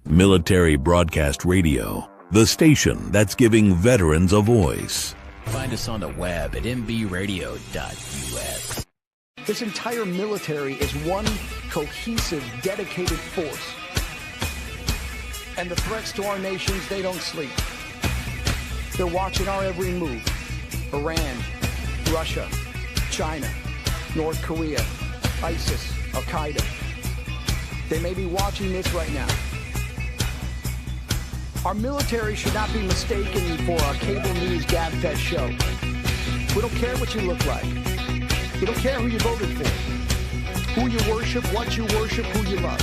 Military Broadcast Radio, the station that's giving veterans a voice. Find us on the web at mbradio.us. This entire military is one cohesive, dedicated force. And the threats to our nations, they don't sleep. They're watching our every move. Iran, Russia, China, North Korea, ISIS, Al-Qaeda. They may be watching this right now. Our military should not be mistaken for a cable news gabfest show. We don't care what you look like. We don't care who you voted for, who you worship, what you worship, who you love.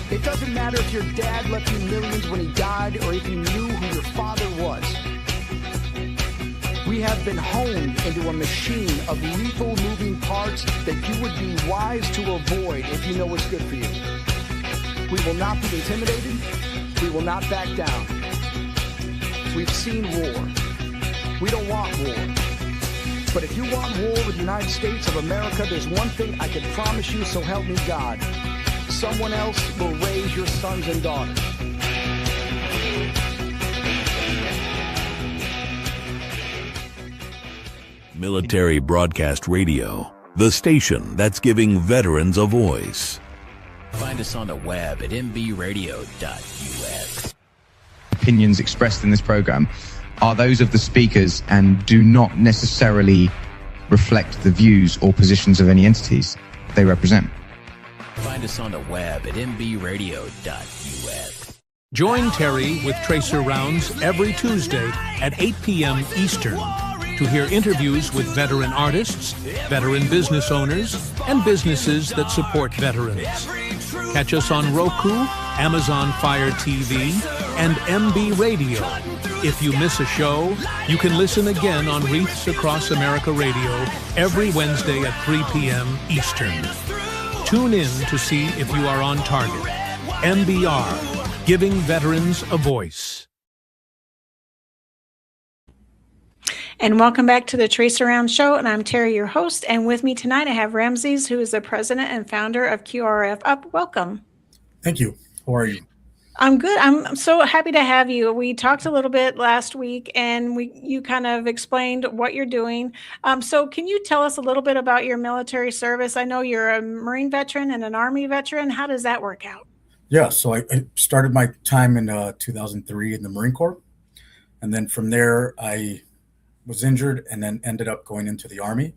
It doesn't matter if your dad left you millions when he died or if you knew who your father was. We have been honed into a machine of lethal moving parts that you would be wise to avoid if you know what's good for you. We will not be intimidated. We will not back down. We've seen war. We don't want war. But if you want war with the United States of America, there's one thing I can promise you, so help me God. Someone else will raise your sons and daughters. Military Broadcast Radio, the station that's giving veterans a voice. Find us on the web at mbradio.us. Opinions expressed in this program are those of the speakers and do not necessarily reflect the views or positions of any entities they represent. Find us on the web at mbradio.us. Join Terry with Tracer Rounds every Tuesday at 8 p.m. Eastern to hear interviews with veteran artists, veteran business owners, and businesses that support veterans. Catch us on Roku, Amazon Fire TV, and MB Radio. If you miss a show, you can listen again on Wreaths Across America Radio every Wednesday at 3 p.m. Eastern. Tune in to see if you are on target. MBR, giving veterans a voice. And welcome back to the Trace Around Show, and I'm Terry, your host, and with me tonight I have Rameses, who is the president and founder of QRF Up. Welcome. Thank you. How are you? I'm good. I'm so happy to have you. We talked a little bit last week, and you kind of explained what you're doing. So can you tell us a little bit about your military service? I know you're a Marine veteran and an Army veteran. How does that work out? Yeah, so I started my time in 2003 in the Marine Corps, and then from there I was injured and then ended up going into the Army,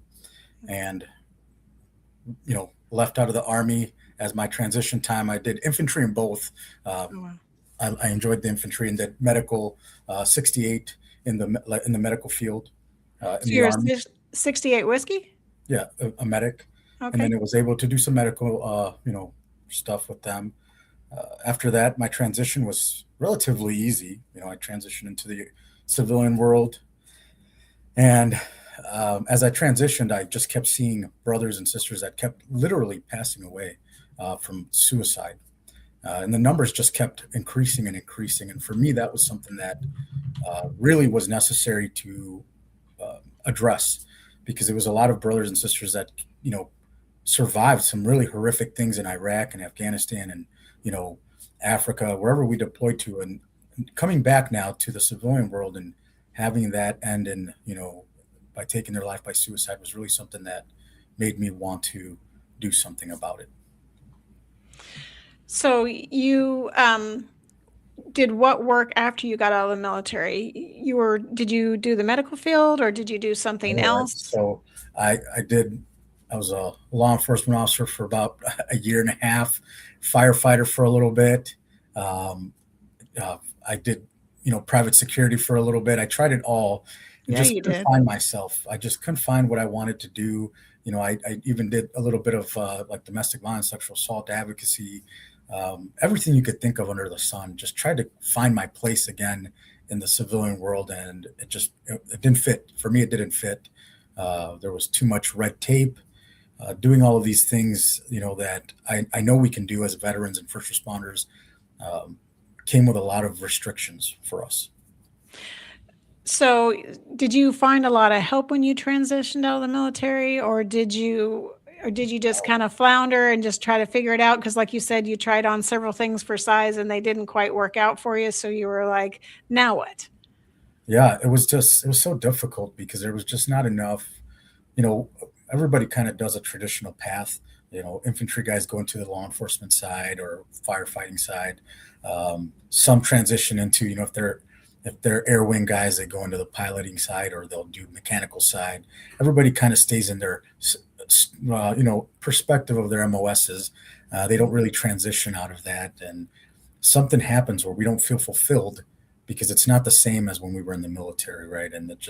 and left out of the Army as my transition time. I did infantry in both. I enjoyed the infantry and did medical 68 in the medical field. So you're 68 whiskey? Yeah, a medic. Okay. And then I was able to do some medical stuff with them. After that, my transition was relatively easy. I transitioned into the civilian world. And as I transitioned, I just kept seeing brothers and sisters that kept literally passing away from suicide. And the numbers just kept increasing and increasing. And for me, that was something that really was necessary to address, because there was a lot of brothers and sisters that, survived some really horrific things in Iraq and Afghanistan and, Africa, wherever we deployed to, and coming back now to the civilian world and having that end in, by taking their life by suicide was really something that made me want to do something about it. So you did what work after you got out of the military? Did you do the medical field or did you do something else? So I was a law enforcement officer for about a year and a half, firefighter for a little bit. I did, private security for a little bit. I tried it all. And just couldn't find myself. I just couldn't find what I wanted to do. I even did a little bit of like domestic violence, sexual assault advocacy, everything you could think of under the sun. Just tried to find my place again in the civilian world, and it didn't fit. For me, it didn't fit. There was too much red tape. Doing all of these things, that I know we can do as veterans and first responders, came with a lot of restrictions for us. So did you find a lot of help when you transitioned out of the military, or Or did you just kind of flounder and just try to figure it out? Because like you said, you tried on several things for size and they didn't quite work out for you. So you were like, now what? Yeah, it was so difficult because there was just not enough. Everybody kind of does a traditional path. Infantry guys go into the law enforcement side or firefighting side. Some transition into, if they're air wing guys, they go into the piloting side or they'll do mechanical side. Everybody kind of stays in their, perspective of their MOSs. They don't really transition out of that. And something happens where we don't feel fulfilled because it's not the same as when we were in the military, right? And it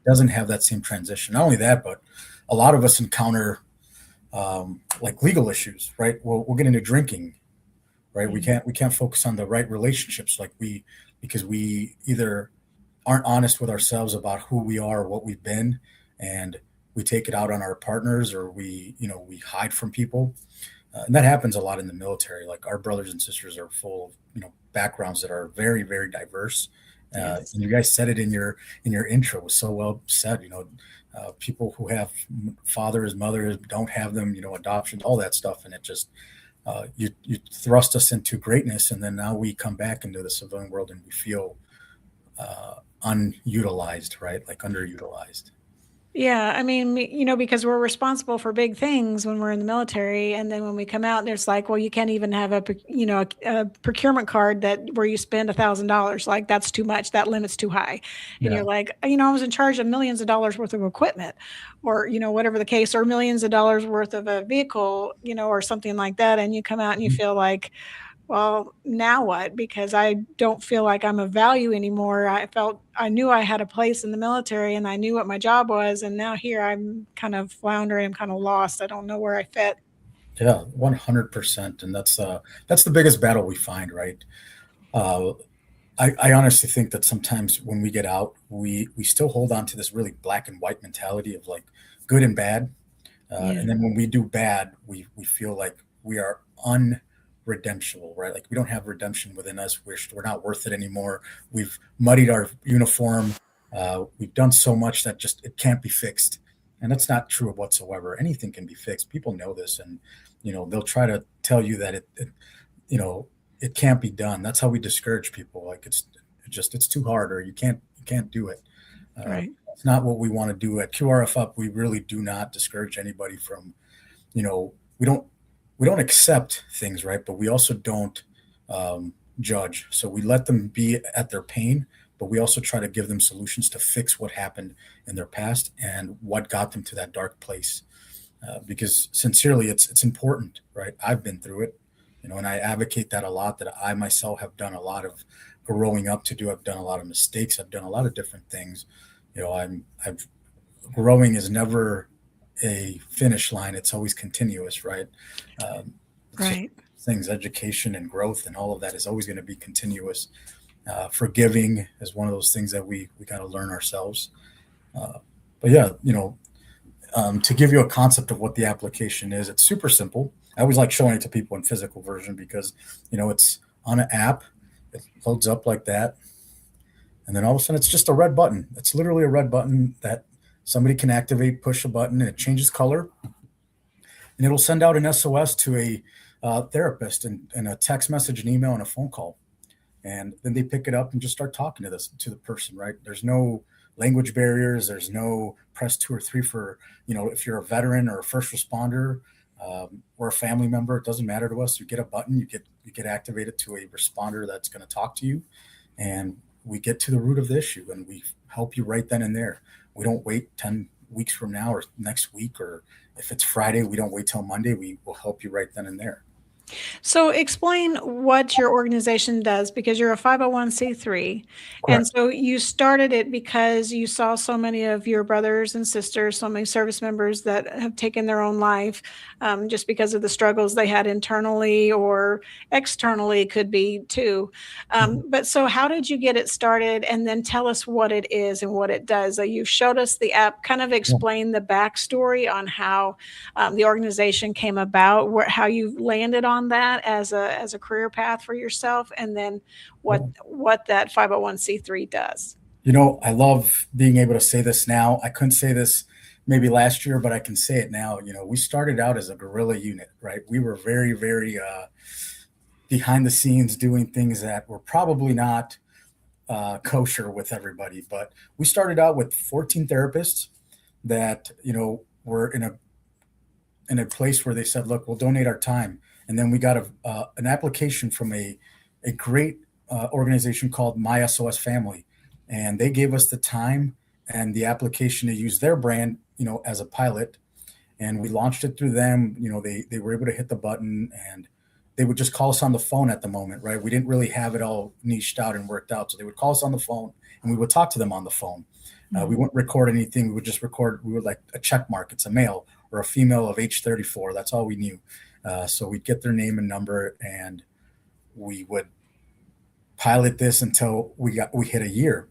doesn't have that same transition. Not only that, but a lot of us encounter like legal issues, right? We'll get into drinking, right? Mm-hmm. We can't focus on the right relationships, because we either aren't honest with ourselves about who we are or what we've been, and we take it out on our partners, or we hide from people. And that happens a lot in the military. Like our brothers and sisters are full of, backgrounds that are very, very diverse. Yes. And you guys said it in your intro. It was so well said. People who have fathers, mothers, don't have them. Adoption, all that stuff, and it just you thrust us into greatness, and then now we come back into the civilian world and we feel unutilized, right? Like underutilized. Yeah, I mean, because we're responsible for big things when we're in the military, and then when we come out, there's like, well, you can't even have a procurement card where you spend $1,000. Like that's too much. That limit's too high. And you're like, I was in charge of millions of dollars worth of equipment, or whatever the case, or millions of dollars worth of a vehicle, or something like that. And you come out and you feel like, well, now what? Because I don't feel like I'm of value anymore. I knew I had a place in the military and I knew what my job was. And now here I'm kind of floundering. I'm kind of lost. I don't know where I fit. Yeah, 100%. And that's the biggest battle we find, right? I honestly think that sometimes when we get out, we still hold on to this really black and white mentality of like good and bad. And then when we do bad, we feel like we are redemptible, right? Like we don't have redemption within us. We're not worth it anymore. We've muddied our uniform. We've done so much that just it can't be fixed, and that's not true whatsoever. Anything can be fixed. People know this, and they'll try to tell you that it can't be done. That's how we discourage people. Like it's too hard, or you can't do it. Right. It's not what we want to do at QRF Up. We really do not discourage anybody from, we don't accept things, right? But we also don't judge. So we let them be at their pain, but we also try to give them solutions to fix what happened in their past and what got them to that dark place. Because sincerely, it's important, right? I've been through it, and I advocate that a lot, that I myself have done a lot of growing up to do. I've done a lot of mistakes. I've done a lot of different things. Growing is never a finish line. It's always continuous, right? Right. Things, education and growth and all of that is always going to be continuous. Forgiving is one of those things that we got to learn ourselves. But yeah, to give you a concept of what the application is, it's super simple. I always like showing it to people in physical version because, it's on an app. It loads up like that. And then all of a sudden it's just a red button. It's literally a red button that somebody can activate, push a button, and it changes color. And it'll send out an SOS to a therapist and a text message, an email, and a phone call. And then they pick it up and just start talking to the person, right? There's no language barriers. There's no press 2 or 3 for, if you're a veteran or a first responder or a family member, it doesn't matter to us. You get a button, you get activated to a responder that's going to talk to you. And we get to the root of the issue and we help you right then and there. We don't wait 10 weeks from now or next week, or if it's Friday, we don't wait till Monday. We will help you right then and there. So explain what your organization does, because you're a 501c3. Correct. And so you started it because you saw so many of your brothers and sisters, so many service members that have taken their own life just because of the struggles they had internally or externally, could be too. But so how did you get it started? And then tell us what it is and what it does. You showed us the app, kind of explain the backstory on how the organization came about, how you landed on that as a career path for yourself, and then what that 501c3 does. I love being able to say this now. I couldn't say this maybe last year, but I can say it now. We started out as a guerrilla unit, right? We were very, very behind the scenes doing things that were probably not kosher with everybody. But we started out with 14 therapists that were in a place where they said, "Look, we'll donate our time." And then we got an application from a great organization called My SOS Family, and they gave us the time and the application to use their brand, as a pilot, and we launched it through them. They were able to hit the button, and they would just call us on the phone at the moment, right? We didn't really have it all niched out and worked out, so they would call us on the phone, and we would talk to them on the phone. We wouldn't record anything. We would just record. We would like a check mark. It's a male or a female of age 34. That's all we knew. So we'd get their name and number, and we would pilot this until we hit a year.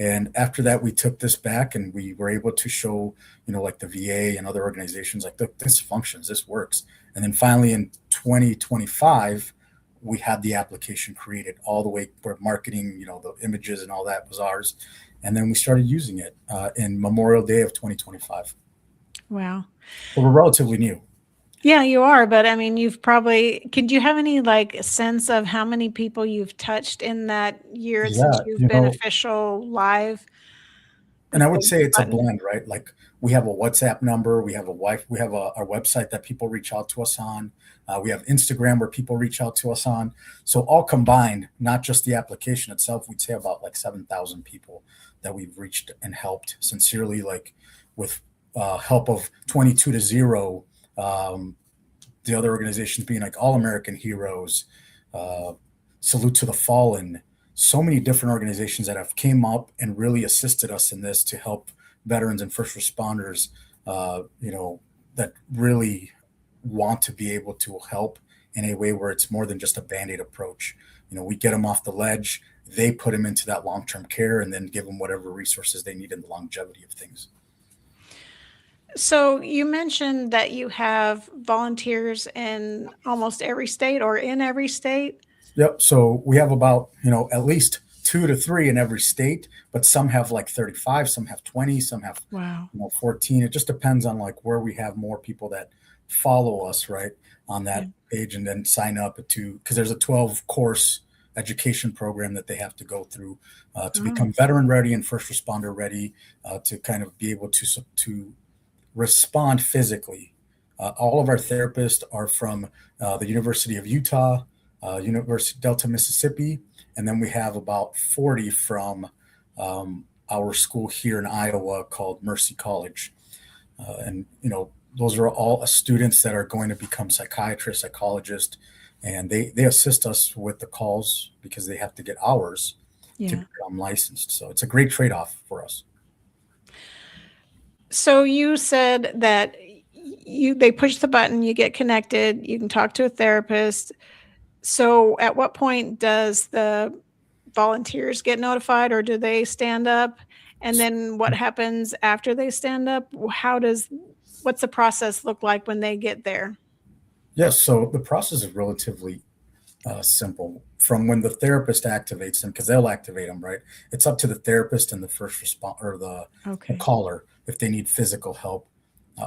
And after that, we took this back and we were able to show, like the VA and other organizations, like, look, this functions, this works. And then finally in 2025, we had the application created all the way for marketing, the images and all that was ours. And then we started using it in Memorial Day of 2025. Wow. But we're relatively new. Yeah, you are. But I mean, could you have any sense of how many people you've touched in that year since you've been official live? And I would say it's a blend, right? Like we have a WhatsApp number, we have our website that people reach out to us on. We have Instagram where people reach out to us on. So all combined, not just the application itself, we'd say about 7,000 people that we've reached and helped sincerely, with help of 22 to 0. The other organizations being like All American Heroes, Salute to the Fallen, so many different organizations that have came up and really assisted us in this to help veterans and first responders, that really want to be able to help in a way where it's more than just a Band-Aid approach. We get them off the ledge, they put them into that long-term care, and then give them whatever resources they need in the longevity of things. So you mentioned that you have volunteers in almost every state or in every state. Yep. So we have about, at least 2 to 3 in every state, but some have 35, some have 20, some have, 14. It just depends on where we have more people that follow us, right, on that page and then sign up because there's a 12-course education program that they have to go through to become veteran ready and first responder ready, to kind of be able to respond physically. All of our therapists are from the University of Utah, University of Delta, Mississippi, and then we have about 40 from our school here in Iowa called Mercy College. And those are all students that are going to become psychiatrists, psychologists, and they assist us with the calls because they have to get hours to become licensed. So it's a great trade-off for us. So you said that they push the button, you get connected, you can talk to a therapist. So at what point does the volunteers get notified, or do they stand up? And then what happens after they stand up? What's the process look like when they get there? Yes. So the process is relatively simple. From when the therapist activates them, because they'll activate them, right? It's up to the therapist and the first responder or the caller if they need physical help.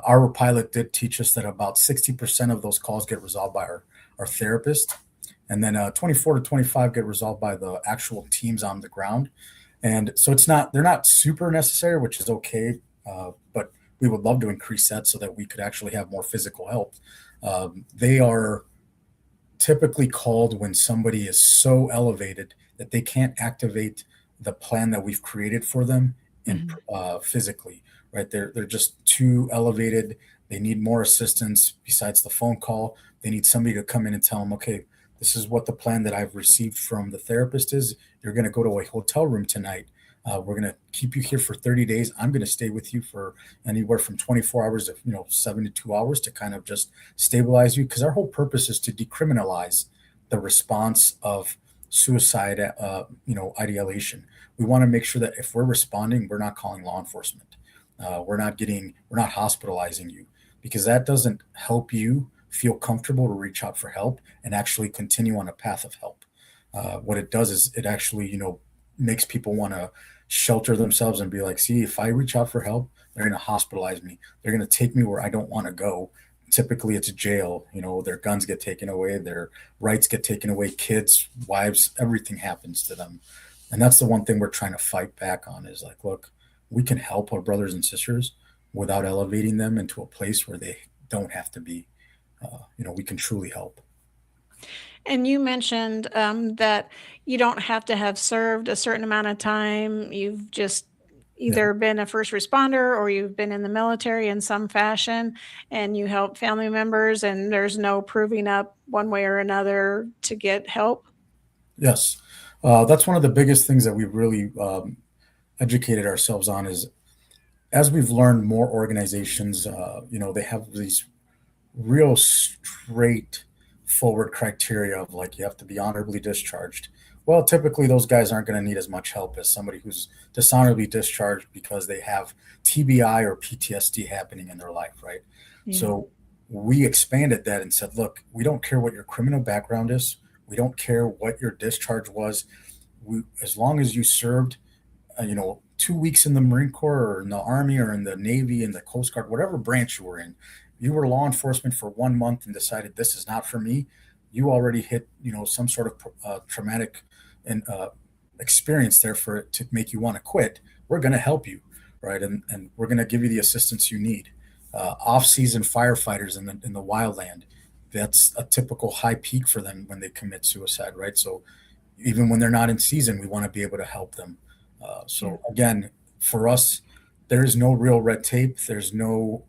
Our pilot did teach us that about 60% of those calls get resolved by our therapist, and then 24 to 25 get resolved by the actual teams on the ground. And so they're not super necessary, which is okay, but we would love to increase that so that we could actually have more physical help. They are typically called when somebody is so elevated that they can't activate the plan that we've created for them physically, right? They're just too elevated. They need more assistance besides the phone call. They need somebody to come in and tell them, okay, this is what the plan that I've received from the therapist is. You're going to go to a hotel room tonight. We're going to keep you here for 30 days. I'm going to stay with you for anywhere from 24 hours to 72 hours to kind of just stabilize you, because our whole purpose is to decriminalize the response of suicide, ideation. We want to make sure that if we're responding, we're not calling law enforcement. We're not hospitalizing you, because that doesn't help you feel comfortable to reach out for help and actually continue on a path of help. What it does is it actually, makes people want to shelter themselves and be like, see, if I reach out for help, they're going to hospitalize me. They're going to take me where I don't want to go. Typically, it's jail. Their guns get taken away, their rights get taken away, kids, wives, everything happens to them. And that's the one thing we're trying to fight back on is like, look, we can help our brothers and sisters without elevating them into a place where they don't have to be. We can truly help. And you mentioned that you don't have to have served a certain amount of time. You've just either been a first responder or you've been in the military in some fashion and you help family members, and there's no proving up one way or another to get help. Yes. That's one of the biggest things that we've really educated ourselves on is as we've learned more organizations, they have these real straight forward criteria of like you have to be honorably discharged. Well, typically those guys aren't going to need as much help as somebody who's dishonorably discharged because they have TBI or PTSD happening in their life, right? Yeah. So we expanded that and said, look, we don't care what your criminal background is. We don't care what your discharge was. As long as you served, 2 weeks in the Marine Corps or in the Army or in the Navy, in the Coast Guard, whatever branch you were in, you were law enforcement for 1 month and decided this is not for me. You already hit, some sort of traumatic and experience there for it to make you want to quit. We're going to help you, right? And we're going to give you the assistance you need. Off-season firefighters in the wildland, that's a typical high peak for them when they commit suicide, right? So even when they're not in season, we want to be able to help them. Again, for us, there is no real red tape. There's no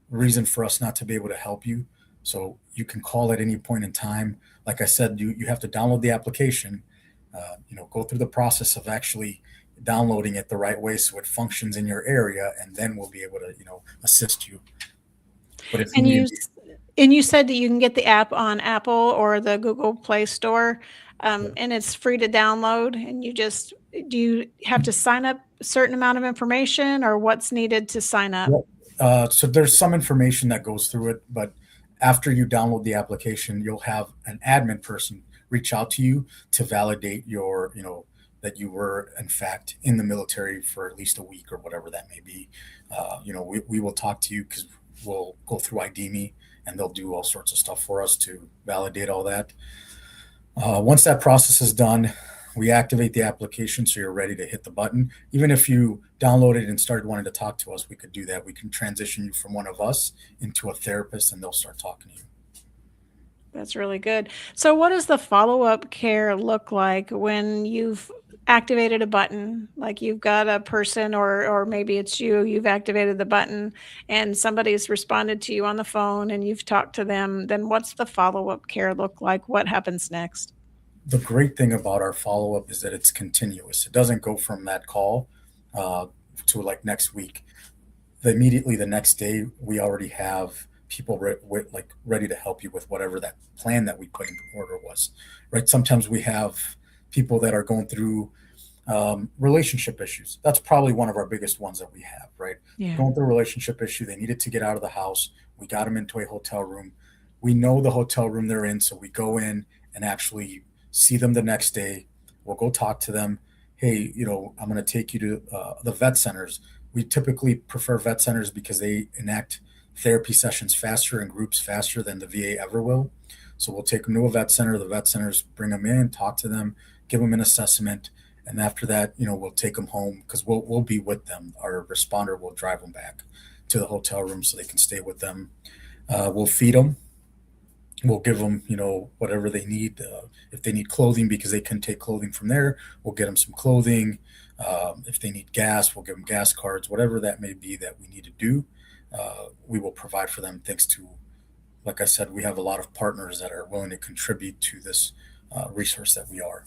reason for us not to be able to help you. So you can call at any point in time. Like I said, you have to download the application, go through the process of actually downloading it the right way so it functions in your area, and then we'll be able to, assist you. But if you said that you can get the app on Apple or the Google Play Store, and it's free to download, and do you have to sign up a certain amount of information, or what's needed to sign up? So there's some information that goes through it, but after you download the application, you'll have an admin person reach out to you to validate your, that you were in fact in the military for at least a week or whatever that may be. We will talk to you because we'll go through ID.me and they'll do all sorts of stuff for us to validate all that. Once that process is done, we activate the application so you're ready to hit the button. Even if you downloaded and started wanting to talk to us, we could do that. We can transition you from one of us into a therapist and they'll start talking to you. That's really good. So what does the follow-up care look like when you've activated a button? Like you've got a person or maybe it's you've activated the button and somebody's responded to you on the phone and you've talked to them. Then what's the follow-up care look like? What happens next? The great thing about our follow-up is that it's continuous. It doesn't go from that call to like next week. Immediately the next day, we already have people ready to help you with whatever that plan that we put in order was, right? Sometimes we have people that are going through relationship issues. That's probably one of our biggest ones that we have, right? Yeah. Going through a relationship issue, they needed to get out of the house. We got them into a hotel room. We know the hotel room they're in, so we go in and actually see them the next day. We'll go talk to them. Hey, I'm going to take you to the vet centers. We typically prefer vet centers because they enact therapy sessions faster and groups faster than the VA ever will. So we'll take them to a vet center. The vet centers bring them in, talk to them, give them an assessment. And after that, we'll take them home because we'll be with them. Our responder will drive them back to the hotel room so they can stay with them. We'll feed them. We'll give them, whatever they need. If they need clothing, because they can take clothing from there, we'll get them some clothing. If they need gas, we'll give them gas cards, whatever that may be that we need to do. We will provide for them thanks to, like I said, we have a lot of partners that are willing to contribute to this resource that we are.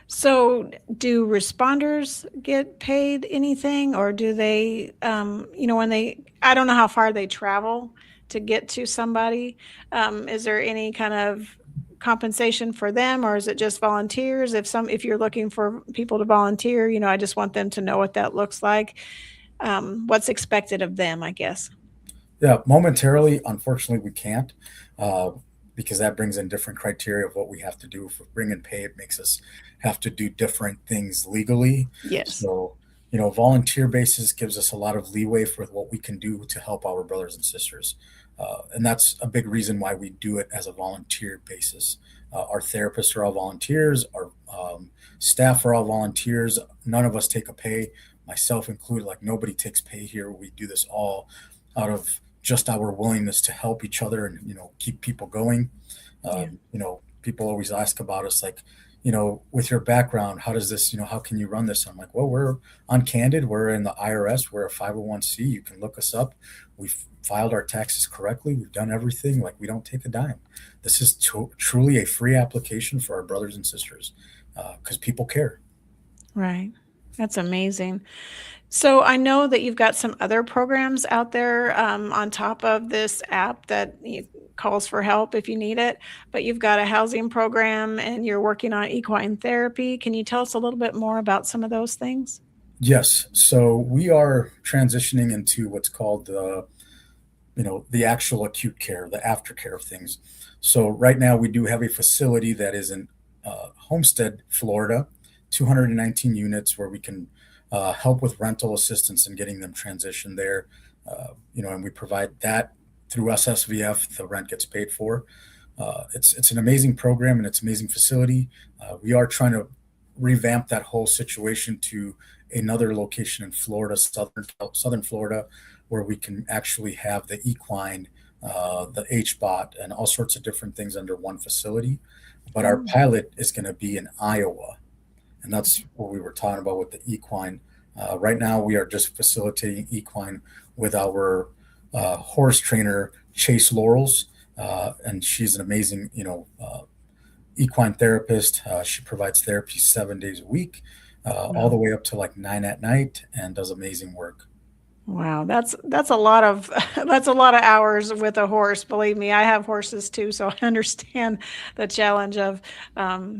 So do responders get paid anything, or do they, I don't know how far they travel to get to somebody. Is there any kind of compensation for them, or is it just volunteers? If you're looking for people to volunteer, I just want them to know what that looks like. What's expected of them, I guess. Yeah, momentarily, unfortunately, we can't. because that brings in different criteria of what we have to do. If we bring in pay, it makes us have to do different things legally. Yes. So, volunteer basis gives us a lot of leeway for what we can do to help our brothers and sisters. And that's a big reason why we do it as a volunteer basis. Our therapists are all volunteers. Our staff are all volunteers. None of us take a pay, myself included. Like, nobody takes pay here. We do this all out of just our willingness to help each other and, keep people going. People always ask about us, like, with your background, how does this, how can you run this? I'm like, well, we're on Candid. We're in the IRS. We're a 501c. You can look us up. We've filed our taxes correctly. We've done everything. Like, we don't take a dime. This is truly a free application for our brothers and sisters because people care. Right. That's amazing. So I know that you've got some other programs out there on top of this app that calls for help if you need it, but you've got a housing program and you're working on equine therapy. Can you tell us a little bit more about some of those things? Yes. So we are transitioning into what's called the actual acute care, the aftercare of things. So right now we do have a facility that is in Homestead, Florida, 219 units where we can help with rental assistance and getting them transitioned there. And we provide that through SSVF. The rent gets paid for. It's an amazing program and it's an amazing facility. We are trying to revamp that whole situation to another location in Florida, southern Florida, where we can actually have the equine, the HBOT, and all sorts of different things under one facility. But our pilot is going to be in Iowa. And that's what we were talking about with the equine. Right now, we are just facilitating equine with our horse trainer, Chase Laurels. And she's an amazing, equine therapist. She provides therapy 7 days a week, all the way up to like 9 at night, and does amazing work. Wow, that's a lot of that's a lot of hours with a horse. Believe me, I have horses too, so I understand the challenge of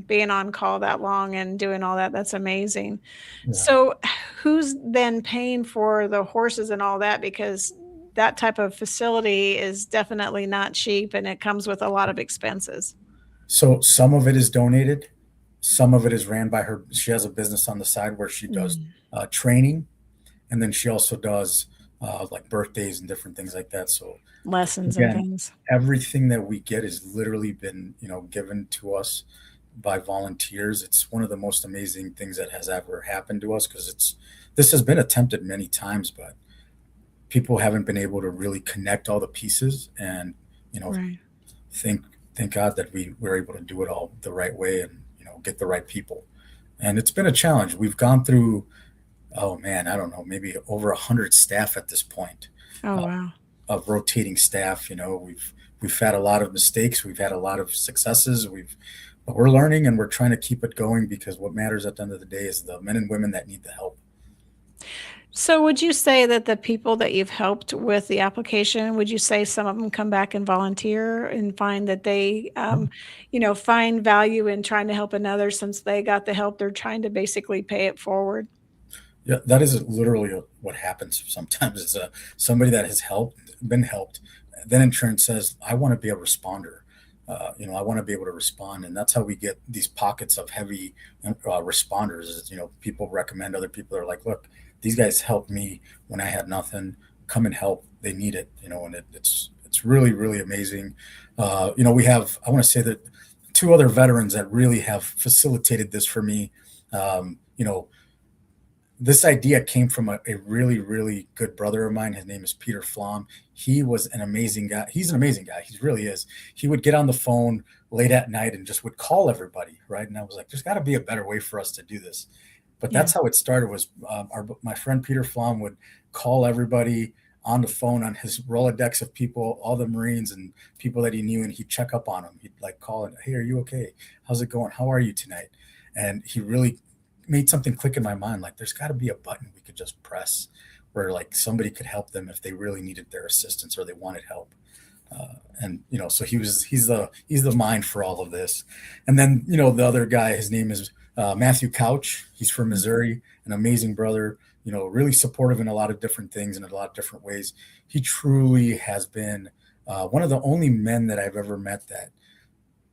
being on call that long and doing all that. That's amazing. Yeah. So, who's then paying for the horses and all that? Because that type of facility is definitely not cheap, and it comes with a lot of expenses. So some of it is donated, some of it is ran by her. She has a business on the side where she does training. And then she also does like birthdays and different things like that. So Lessons again, and things. everything that we get has literally been, given to us by volunteers. It's one of the most amazing things that has ever happened to us because this has been attempted many times, but people haven't been able to really connect all the pieces. And, Right. thank God that we were able to do it all the right way and, get the right people. And it's been a challenge. We've gone through, oh man, I don't know, maybe over 100 staff at this point. Oh wow. Of rotating staff. We've had a lot of mistakes, we've had a lot of successes, but we're learning and we're trying to keep it going because what matters at the end of the day is the men and women that need the help. So would you say that the people that you've helped with the application, would you say some of them come back and volunteer and find that they, find value in trying to help another since they got the help, they're trying to basically pay it forward? Yeah, that is literally what happens sometimes. Is somebody that has been helped, then in turn says, "I want to be a responder. I want to be able to respond," and that's how we get these pockets of heavy responders. Is, people recommend other people. They're like, "Look, these guys helped me when I had nothing. Come and help. They need it." And it's really, really amazing. We have, I want to say that 2 other veterans that really have facilitated this for me. This idea came from a really, really good brother of mine. His name is Peter Flom. He was an amazing guy. He's an amazing guy. He really is. He would get on the phone late at night and just would call everybody, right? And I was like, there's got to be a better way for us to do this. But that's how it started. Was my friend Peter Flom would call everybody on the phone on his Rolodex of people, all the Marines and people that he knew, and he'd check up on them. He'd like call and, "Hey, are you okay? How's it going? How are you tonight?" And he really made something click in my mind. Like, there's got to be a button we could just press where like somebody could help them if they really needed their assistance or they wanted help. So he's the mind for all of this. And then, the other guy, his name is Matthew Couch. He's from Missouri, an amazing brother, really supportive in a lot of different things and in a lot of different ways. He truly has been one of the only men that I've ever met that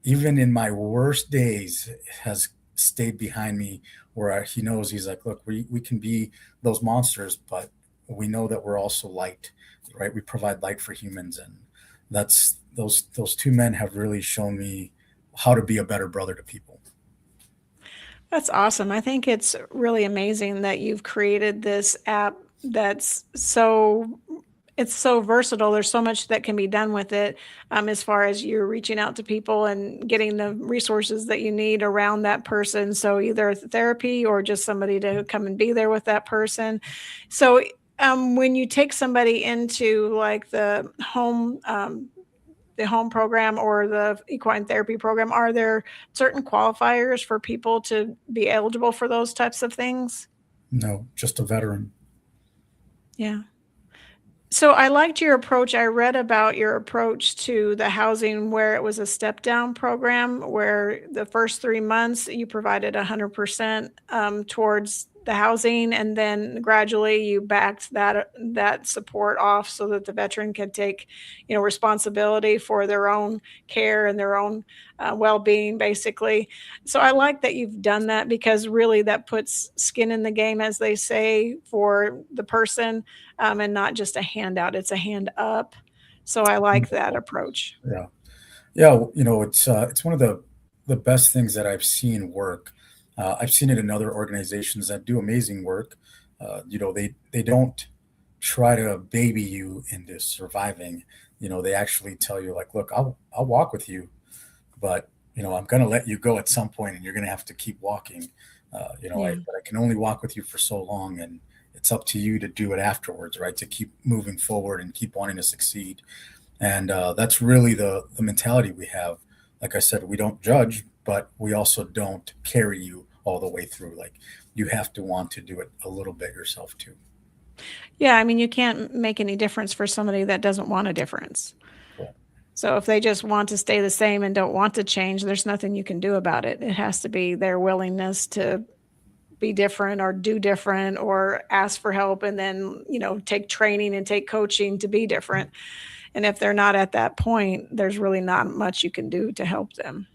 even in my worst days, has stayed behind me, where he knows, he's like, look, we can be those monsters, but we know that we're also light, right? We provide light for humans. And that's those two men have really shown me how to be a better brother to people. That's awesome. I think it's really amazing that you've created this app that's it's so versatile. There's so much that can be done with it, as far as you're reaching out to people and getting the resources that you need around that person. So either therapy or just somebody to come and be there with that person. So when you take somebody into like the home program or the equine therapy program, are there certain qualifiers for people to be eligible for those types of things? No, just a veteran. Yeah. So I liked your approach. I read about your approach to the housing where it was a step down program where the first 3 months you provided 100% towards the housing, and then gradually you backed that support off so that the veteran could take, responsibility for their own care and their own well-being, basically. So I like that you've done that because really that puts skin in the game, as they say, for the person, and not just a handout. It's a hand up. So I like that approach. Yeah. Yeah, it's one of the best things that I've seen work. I've seen it in other organizations that do amazing work. They don't try to baby you into surviving. They actually tell you, like, look, I'll walk with you, but I'm going to let you go at some point, and you're going to have to keep walking. Yeah. But I can only walk with you for so long, and it's up to you to do it afterwards, right? To keep moving forward and keep wanting to succeed. And that's really the mentality we have. Like I said, we don't judge, but we also don't carry you all the way through. Like, you have to want to do it a little bit yourself too. Yeah, I mean, you can't make any difference for somebody that doesn't want a difference. Cool. So if they just want to stay the same and don't want to change, there's nothing you can do about it. It has to be their willingness to be different or do different or ask for help and then, take training and take coaching to be different. And if they're not at that point, there's really not much you can do to help them.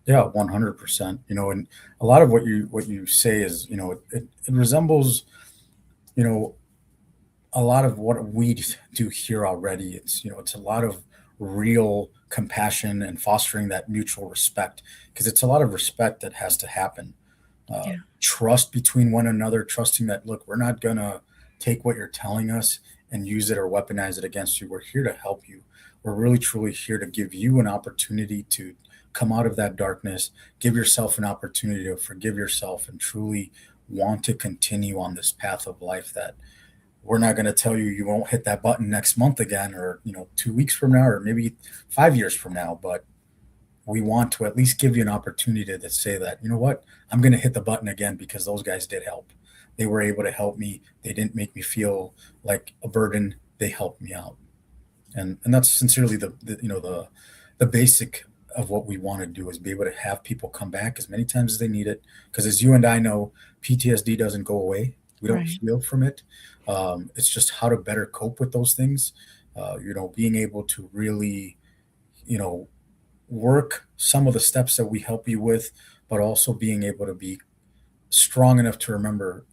Yeah, 100%. And a lot of what you say is, it resembles, you know, a lot of what we do here already. It's a lot of real compassion and fostering that mutual respect, because it's a lot of respect that has to happen. Yeah. Trust between one another, trusting that, look, we're not gonna take what you're telling us and use it or weaponize it against you. We're here to help you. We're really truly here to give you an opportunity to come out of that darkness, give yourself an opportunity to forgive yourself, and truly want to continue on this path of life. That we're not going to tell you you won't hit that button next month again, or 2 weeks from now, or maybe 5 years from now, but we want to at least give you an opportunity to say that, what, I'm going to hit the button again because those guys did help. They were able to help me. They didn't make me feel like a burden. They helped me out. And that's sincerely the basic of what we want to do, is be able to have people come back as many times as they need it. Because as you and I know, PTSD doesn't go away. We don't Right. heal from it. It's just how to better cope with those things. Being able to really, work some of the steps that we help you with, but also being able to be strong enough to remember,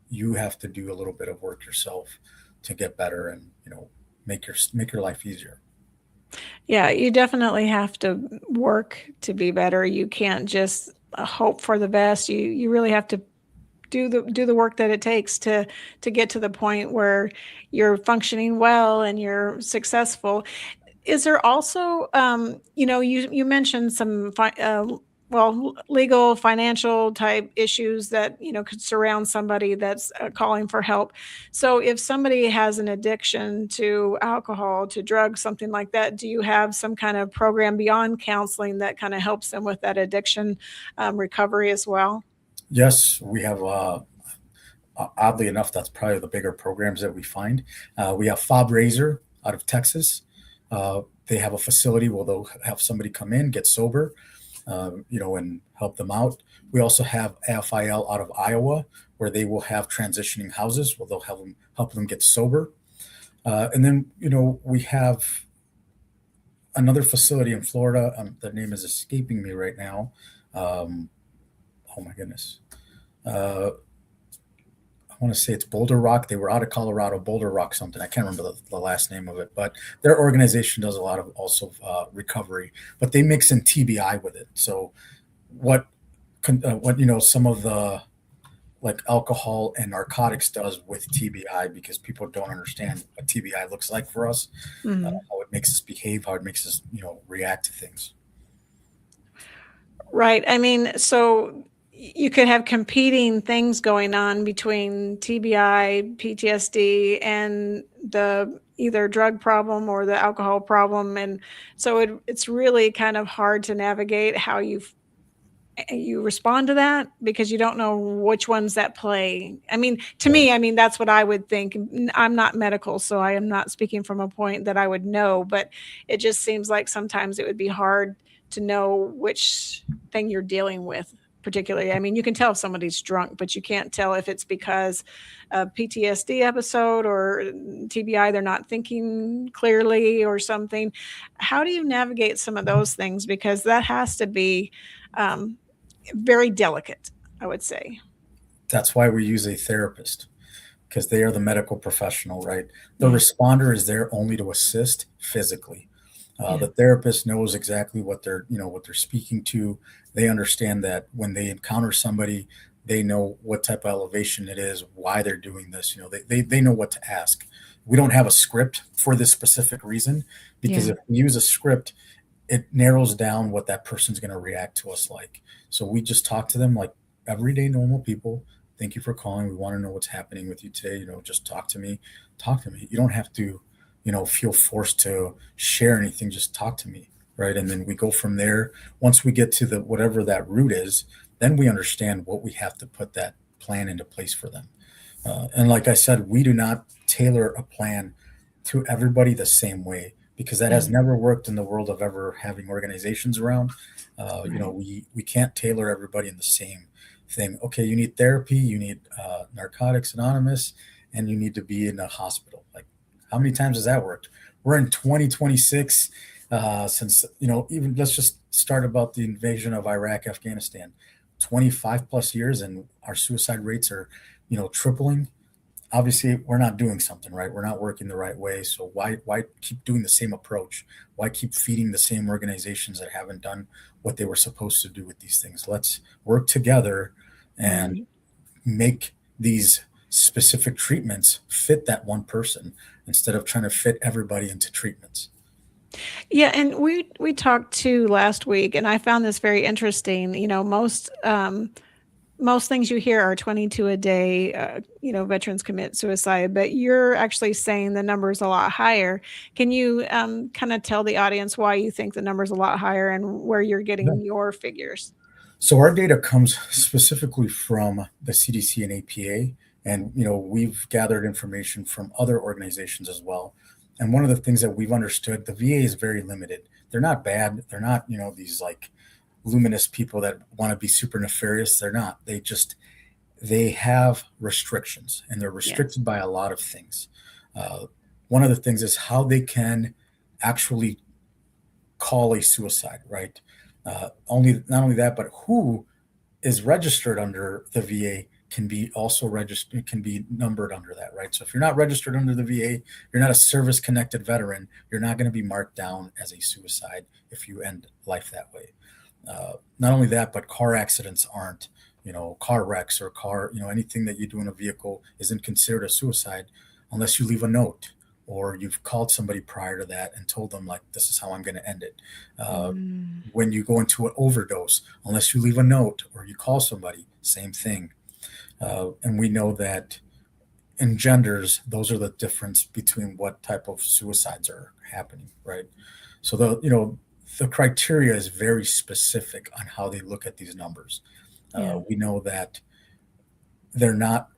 you have to do a little bit of work yourself to get better, and make your life easier. Yeah, you definitely have to work to be better. You can't just hope for the best. You really have to do the work that it takes to get to the point where you're functioning well and you're successful. Is there also, you mentioned some legal, financial type issues that could surround somebody that's calling for help. So if somebody has an addiction to alcohol, to drugs, something like that, do you have some kind of program beyond counseling that kind of helps them with that addiction recovery as well? Yes, we have. Oddly enough, that's probably the bigger programs that we find. We have Fob Razor out of Texas. They have a facility where they'll have somebody come in, get sober, and help them out. We also have AFIL out of Iowa, where they will have transitioning houses where they'll help them get sober. And then, we have another facility in Florida. The name is escaping me right now. Oh my goodness. I want to say it's Boulder Rock. They were out of Colorado, Boulder Rock something. I can't remember the last name of it, but their organization does a lot of also recovery, but they mix in TBI with it. So what some of the like alcohol and narcotics does with TBI, because people don't understand what TBI looks like for us, how it makes us behave, how it makes us, react to things. Right. I mean, so you could have competing things going on between TBI, PTSD, and the either drug problem or the alcohol problem. And so it's really kind of hard to navigate how you respond to that, because you don't know which ones that play. I mean, to me, I mean, that's what I would think. I'm not medical, so I am not speaking from a point that I would know, but it just seems like sometimes it would be hard to know which thing you're dealing with particularly. I mean, you can tell if somebody's drunk, but you can't tell if it's because a PTSD episode or TBI, they're not thinking clearly or something. How do you navigate some of those things? Because that has to be very delicate, I would say. That's why we use a therapist, because they are the medical professional, right? The responder is there only to assist physically. The therapist knows exactly what they're speaking to. They understand that when they encounter somebody, they know what type of elevation it is, why they're doing this. They know what to ask. We don't have a script for this specific reason, because if we use a script, it narrows down what that person's going to react to us like. So we just talk to them like everyday normal people. Thank you for calling. We want to know what's happening with you today. Just talk to me. Talk to me. You don't have to, feel forced to share anything. Just talk to me, right? And then we go from there. Once we get to whatever that route is, then we understand what we have to put that plan into place for them. And like I said, we do not tailor a plan to everybody the same way, because that has never worked in the world of ever having organizations around. We can't tailor everybody in the same thing. Okay, you need therapy, you need Narcotics Anonymous, and you need to be in a hospital. Like, how many times has that worked? We're in 2026. Since, even let's just start about the invasion of Iraq, Afghanistan, 25 plus years, and our suicide rates are, tripling. Obviously, we're not doing something right. We're not working the right way. So why keep doing the same approach? Why keep feeding the same organizations that haven't done what they were supposed to do with these things? Let's work together and make these specific treatments fit that one person, instead of trying to fit everybody into treatments. Yeah, and we talked too last week, and I found this very interesting. Most things you hear are 22 a day, veterans commit suicide, but you're actually saying the number is a lot higher. Can you kind of tell the audience why you think the number is a lot higher and where you're getting your figures? So our data comes specifically from the CDC and APA, and we've gathered information from other organizations as well. And one of the things that we've understood, the VA is very limited. They're not bad. They're not, these like luminous people that want to be super nefarious. They're not. They have restrictions, and they're restricted by a lot of things. One of the things is how they can actually call a suicide, right? Not only that, but who is registered under the VA can be also registered, can be numbered under that, right? So if you're not registered under the VA, you're not a service-connected veteran, you're not going to be marked down as a suicide if you end life that way. Not only that, but car accidents aren't, car wrecks or anything that you do in a vehicle isn't considered a suicide unless you leave a note or you've called somebody prior to that and told them, like, this is how I'm going to end it. When you go into an overdose, unless you leave a note or you call somebody, same thing. And we know that in genders, those are the difference between what type of suicides are happening, right? So the criteria is very specific on how they look at these numbers. We know that they're not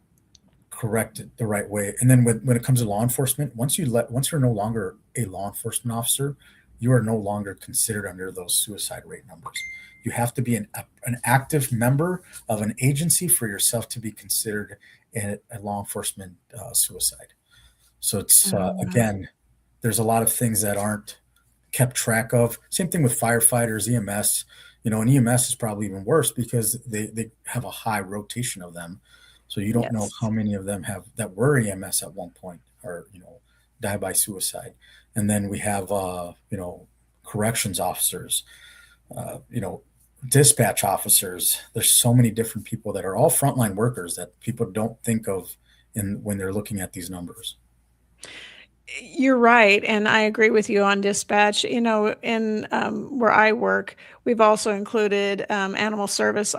corrected the right way. And then when it comes to law enforcement, once you're no longer a law enforcement officer, you are no longer considered under those suicide rate numbers. You have to be an active member of an agency for yourself to be considered a law enforcement suicide. So it's again, there's a lot of things that kept track of. Same thing with firefighters, EMS. And EMS is probably even worse because they have a high rotation of them. So you don't know how many of them that were EMS at one point or, die by suicide. And then we have, corrections officers, dispatch officers. There's so many different people that are all frontline workers that people don't think of when they're looking at these numbers. You're right, and I agree with you on dispatch. In where I work, we've also included animal service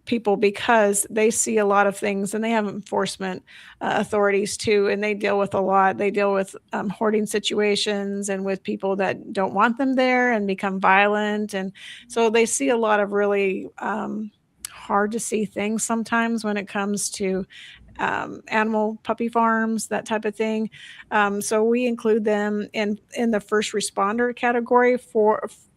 people because they see a lot of things and they have enforcement authorities too, and they deal with a lot. They deal with hoarding situations and with people that don't want them there and become violent, and so they see a lot of really hard to see things sometimes when it comes to animal puppy farms, that type of thing. So we include them in the first responder category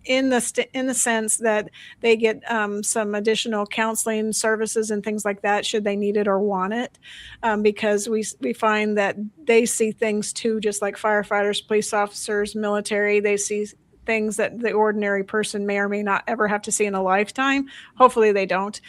in the sense that they get some additional counseling services and things like that should they need it or want it, because we find that they see things too, just like firefighters, police officers, military. They see things that the ordinary person may or may not ever have to see in a lifetime. Hopefully they don't,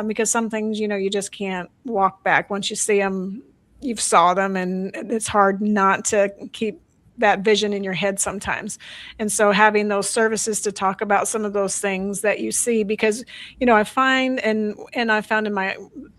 because some things, you just can't walk back. Once you see them, you've saw them, and it's hard not to keep that vision in your head sometimes. And so having those services to talk about some of those things that you see, because, I find, and I found in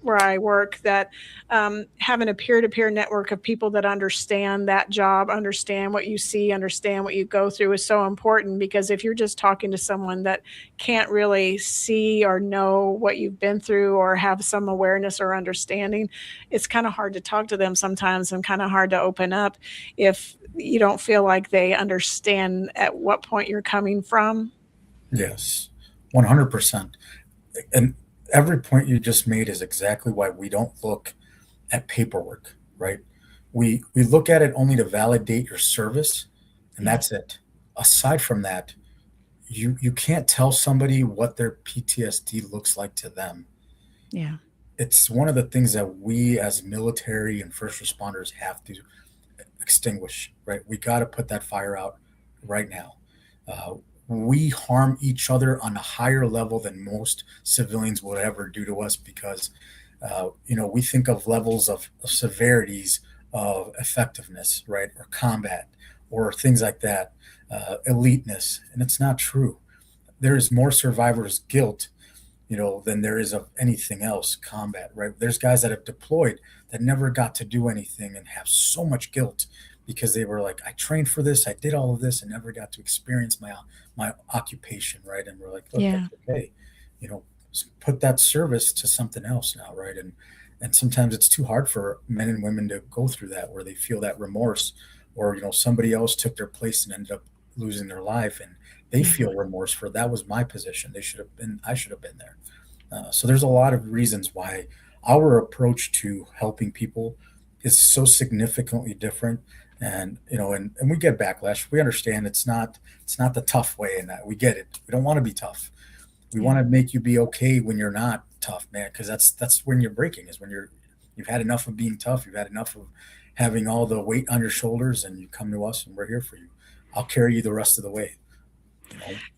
where I work that having a peer-to-peer network of people that understand that job, understand what you see, understand what you go through is so important, because if you're just talking to someone that can't really see or know what you've been through or have some awareness or understanding, it's kind of hard to talk to them sometimes and kind of hard to open up if you don't feel like they understand at what point you're coming from. Yes, 100%. And every point you just made is exactly why we don't look at paperwork, right? We look at it only to validate your service, and that's it. Aside from that, you can't tell somebody what their PTSD looks like to them. Yeah. It's one of the things that we as military and first responders have to extinguish, right? We got to put that fire out right now. We harm each other on a higher level than most civilians would ever do to us because, we think of levels of severities of effectiveness, right? Or combat or things like that, eliteness. And it's not true. There is more survivors' guilt than there is of anything else, combat, right? There's guys that have deployed that never got to do anything and have so much guilt because they were like, I trained for this, I did all of this and never got to experience my occupation, right? And we're like, look, that's okay. Put that service to something else now, right? And sometimes it's too hard for men and women to go through that where they feel that remorse or, somebody else took their place and ended up losing their life and they feel remorse for that was my position. I should have been there. So there's a lot of reasons why our approach to helping people is so significantly different. And, and we get backlash. We understand it's not the tough way and that we get it. We don't want to be tough. We want to make you be okay when you're not tough, man. Cause that's when you're breaking is when you've had enough of being tough. You've had enough of having all the weight on your shoulders and you come to us and we're here for you. I'll carry you the rest of the way.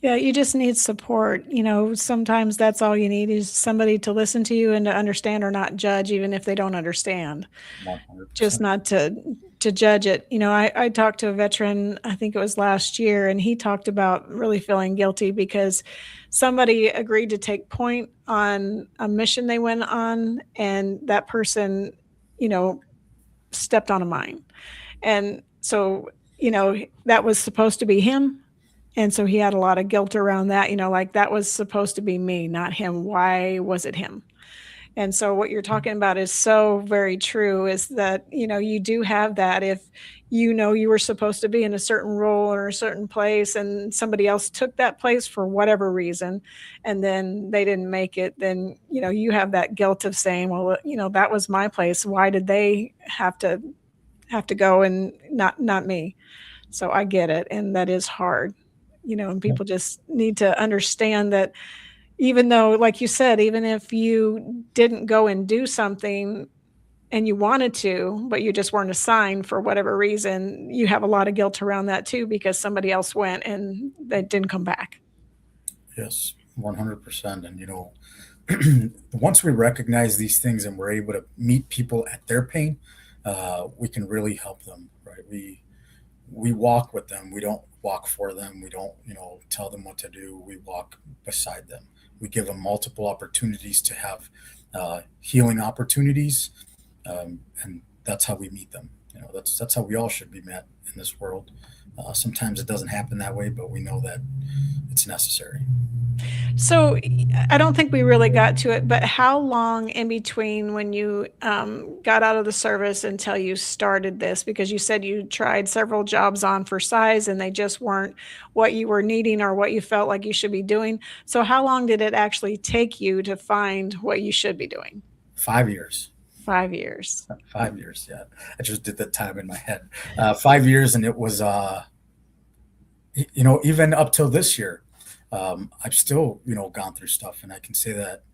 Yeah, you just need support. Sometimes that's all you need is somebody to listen to you and to understand or not judge, even if they don't understand. 100%. Just not to judge it. I talked to a veteran, I think it was last year, and he talked about really feeling guilty because somebody agreed to take point on a mission they went on, and that person, stepped on a mine. And so, that was supposed to be him. And so he had a lot of guilt around that, like that was supposed to be me, not him. Why was it him? And so what you're talking about is so very true is that, you do have that if you were supposed to be in a certain role or a certain place and somebody else took that place for whatever reason, and then they didn't make it, then, you have that guilt of saying, well, that was my place. Why did they have to go and not me? So I get it. And that is hard. And people just need to understand that even though, like you said, even if you didn't go and do something and you wanted to, but you just weren't assigned for whatever reason, you have a lot of guilt around that too, because somebody else went and they didn't come back. Yes, 100%. And once we recognize these things and we're able to meet people at their pain, we can really help them, right? We walk with them. We don't walk for them. We don't, tell them what to do. We walk beside them. We give them multiple opportunities to have healing opportunities, and that's how we meet them. That's how we all should be met in this world. Sometimes it doesn't happen that way, but we know that it's necessary. So I don't think we really got to it, but how long in between when you got out of the service until you started this? Because you said you tried several jobs on for size and they just weren't what you were needing or what you felt like you should be doing. So how long did it actually take you to find what you should be doing? 5 years. 5 years. 5 years, yeah. I just did the time in my head. 5 years, and it was, even up till this year, I've still, gone through stuff, and I can say that,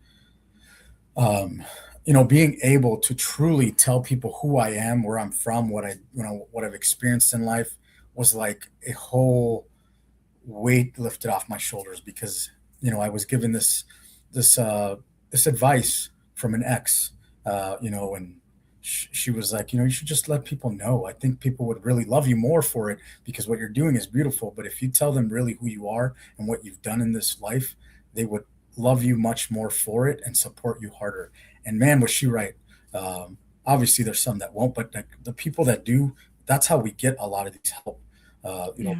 being able to truly tell people who I am, where I'm from, what I've experienced in life was like a whole weight lifted off my shoulders, because, I was given this advice from an ex, and she was like, you should just let people know. I think people would really love you more for it, because what you're doing is beautiful. But if you tell them really who you are and what you've done in this life, they would love you much more for it and support you harder. And man, was she right. Obviously, there's some that won't, but the people that do, that's how we get a lot of these help.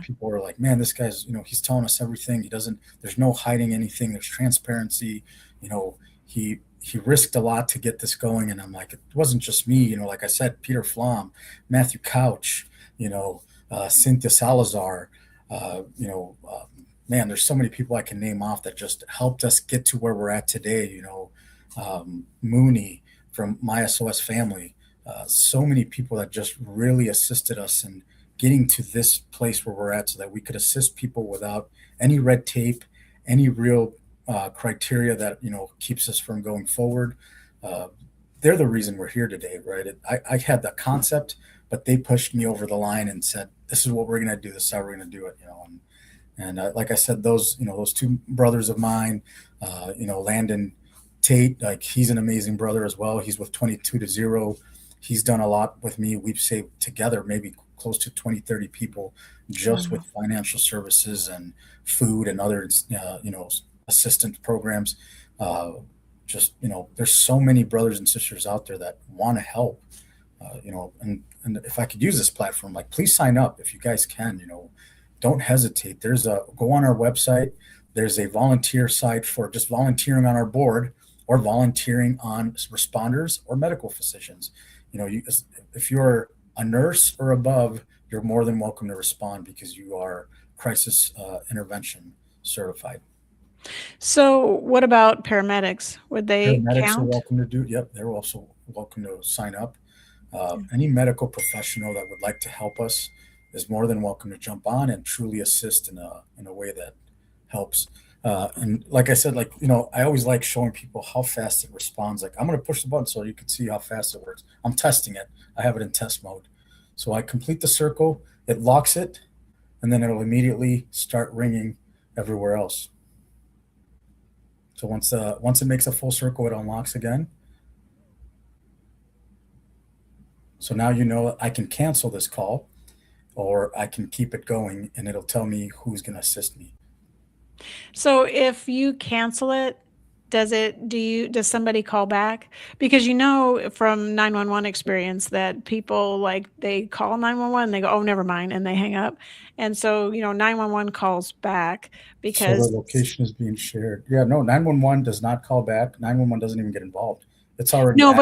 People are like, man, this guy's, he's telling us everything. There's no hiding anything. There's transparency. He risked a lot to get this going. And I'm like, it wasn't just me, like I said, Peter Flom, Matthew Couch, Cynthia Salazar, man, there's so many people I can name off that just helped us get to where we're at today. Mooney from My SOS Family, so many people that just really assisted us in getting to this place where we're at, so that we could assist people without any red tape, any real criteria that keeps us from going forward. They're the reason we're here today, right? I had the concept, but they pushed me over the line and said, "This is what we're going to do. This is how we're going to do it." And like I said, those two brothers of mine, Landon Tate, like he's an amazing brother as well. He's with 22-0. He's done a lot with me. We've saved together maybe close to 20, 30 people just with financial services and food and other, assistance programs. There's so many brothers and sisters out there that want to help, and if I could use this platform, like, please sign up if you guys can, don't hesitate. Go on our website. There's a volunteer site for just volunteering on our board or volunteering on responders or medical physicians. If you're a nurse or above, you're more than welcome to respond, because you are crisis intervention certified. So what about paramedics? Would they Paramedics count? are welcome to do. Yep, they're also welcome to sign up. Any medical professional that would like to help us is more than welcome to jump on and truly assist in a way that helps. And like I said, I always like showing people how fast it responds. Like, I'm going to push the button so you can see how fast it works. I'm testing it. I have it in test mode. So I complete the circle, it locks it, and then it'll immediately start ringing everywhere else. So once it makes a full circle, it unlocks again. So now I can cancel this call, or I can keep it going, and it'll tell me who's going to assist me. So if you cancel it, does somebody call back? Because from 911 experience that people, like, they call 911, they go, "Oh, never mind," and they hang up. And so, 911 calls back because So the location is being shared. Yeah, no, 911 does not call back. 911 doesn't even get involved. It's already like,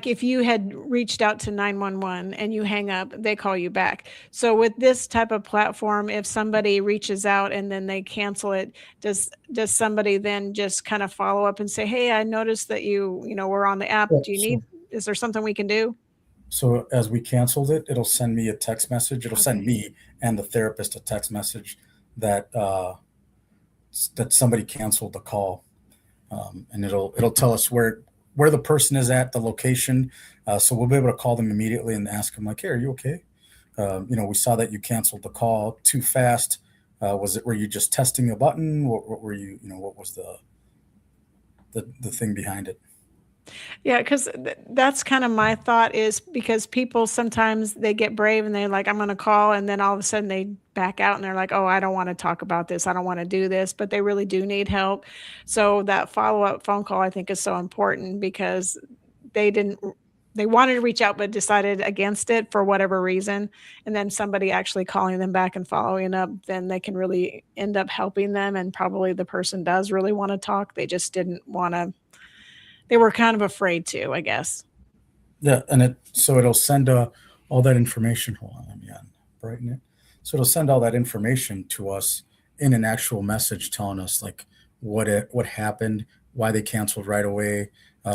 if you had reached out to 911 and you hang up, they call you back. So with this type of platform, if somebody reaches out and then they cancel it, does somebody then just kind of follow up and say, "Hey, I noticed that you were on the app. Is there something we can do?" So as we canceled it, it'll send me a text message. It'll send me and the therapist a text message that somebody canceled the call. And it'll tell us where where the person is at, the location. So we'll be able to call them immediately and ask them like, hey, are you okay? We saw that you canceled the call too fast. Were you just testing a button? What were you, what was the thing behind it? Yeah, because that's kind of my thought is because people sometimes they get brave and they're like, I'm going to call. And then all of a sudden they back out and they're like, oh, I don't want to talk about this. I don't want to do this, but they really do need help. So that follow-up phone call, I think, is so important because they wanted to reach out, but decided against it for whatever reason. And then somebody actually calling them back and following up, then they can really end up helping them. And probably the person does really want to talk. They just didn't want to. They were kind of afraid to, I guess. Yeah, and it'll send all that information. Hold on, let me brighten it. So it'll send all that information to us in an actual message telling us like what happened, why they canceled right away,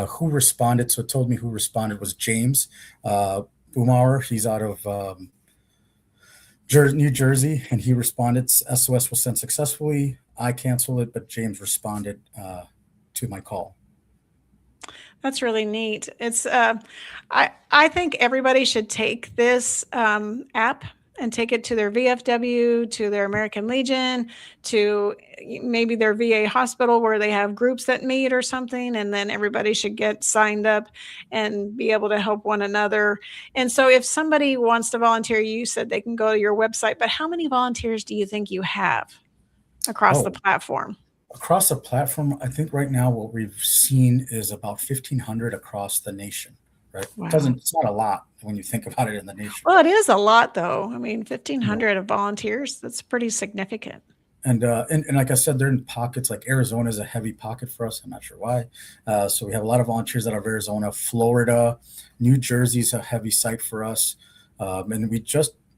who responded. So it told me who responded was James Boomauer. He's out of New Jersey, and he responded. SOS was sent successfully. I canceled it, but James responded to my call. That's really neat. It's I think everybody should take this app and take it to their VFW, to their American Legion, to maybe their VA hospital where they have groups that meet or something, and then everybody should get signed up and be able to help one another. And so if somebody wants to volunteer, you said they can go to your website, but how many volunteers do you think you have across the platform? Across the platform, I think right now what we've seen is about 1,500 across the nation, right? Wow. It's not a lot when you think about it in the nation. Well, it is a lot, though. I mean, 1,500 of volunteers, that's pretty significant. And like I said, they're in pockets. Like Arizona is a heavy pocket for us. I'm not sure why. So we have a lot of volunteers out of Arizona. Florida, New Jersey is a heavy site for us. And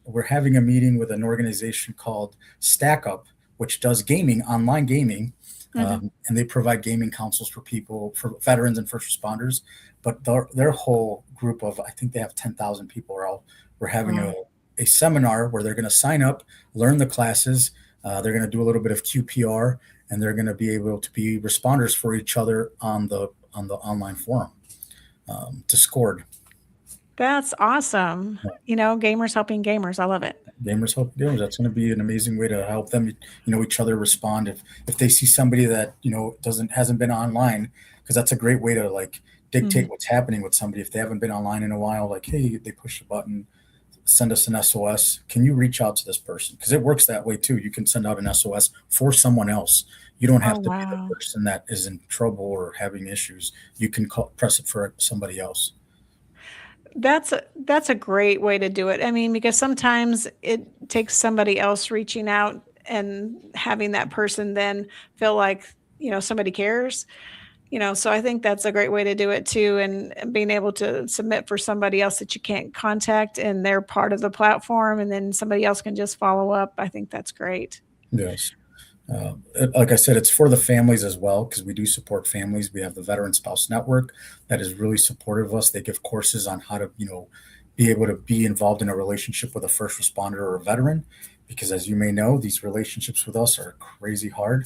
we're having a meeting with an organization called Stack Up, which does online gaming. And they provide gaming councils for veterans and first responders. But their whole group of, I think they have 10,000 people. We're having a seminar where they're going to sign up, learn the classes. They're going to do a little bit of QPR, and they're going to be able to be responders for each other on the online forum. Discord. That's awesome. Gamers helping gamers. I love it. Gamers help gamers. That's going to be an amazing way to help them, each other respond. If they see somebody that, hasn't been online, because that's a great way to like dictate what's happening with somebody. If they haven't been online in a while, like, hey, they push the button, send us an SOS. Can you reach out to this person? Because it works that way too. You can send out an SOS for someone else. You don't have to be the person that is in trouble or having issues. You can press it for somebody else. That's a great way to do it. I mean, because sometimes it takes somebody else reaching out and having that person then feel like, somebody cares, so I think that's a great way to do it too. And being able to submit for somebody else that you can't contact and they're part of the platform and then somebody else can just follow up. I think that's great. Yes. Like I said, it's for the families as well, because we do support families. We have the Veteran Spouse Network that is really supportive of us. They give courses on how to, be able to be involved in a relationship with a first responder or a veteran, because as you may know, these relationships with us are crazy hard.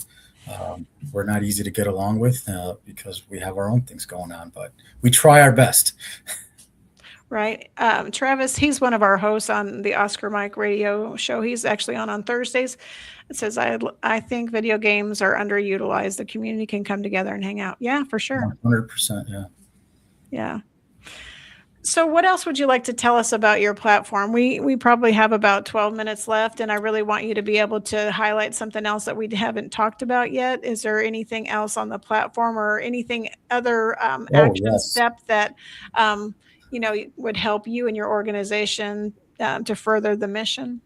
We're not easy to get along with because we have our own things going on, but we try our best. Right. Travis, he's one of our hosts on the Oscar Mike radio show. He's actually on Thursdays. It says, I think video games are underutilized. The community can come together and hang out. Yeah, for sure. 100%. Yeah. Yeah. So what else would you like to tell us about your platform? We probably have about 12 minutes left, and I really want you to be able to highlight something else that we haven't talked about yet. Is there anything else on the platform or anything other step that would help you and your organization to further the mission?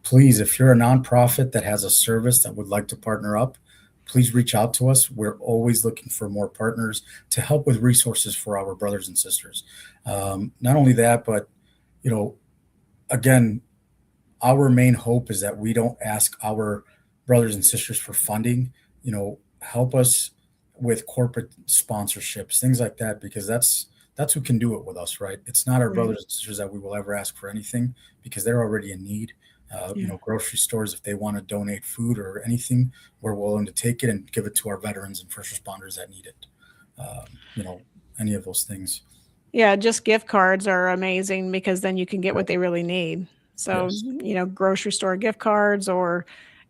Please, if you're a nonprofit that has a service that would like to partner up, please reach out to us. We're always looking for more partners to help with resources for our brothers and sisters. Not only that, but, again, our main hope is that we don't ask our brothers and sisters for funding, help us with corporate sponsorships, things like that, because that's who can do it with us, right? It's not our brothers and sisters that we will ever ask for anything because they're already in need. Grocery stores, if they want to donate food or anything, we're willing to take it and give it to our veterans and first responders that need it. any of those things. Yeah, just gift cards are amazing because then you can get what they really need. So, Yes. grocery store gift cards or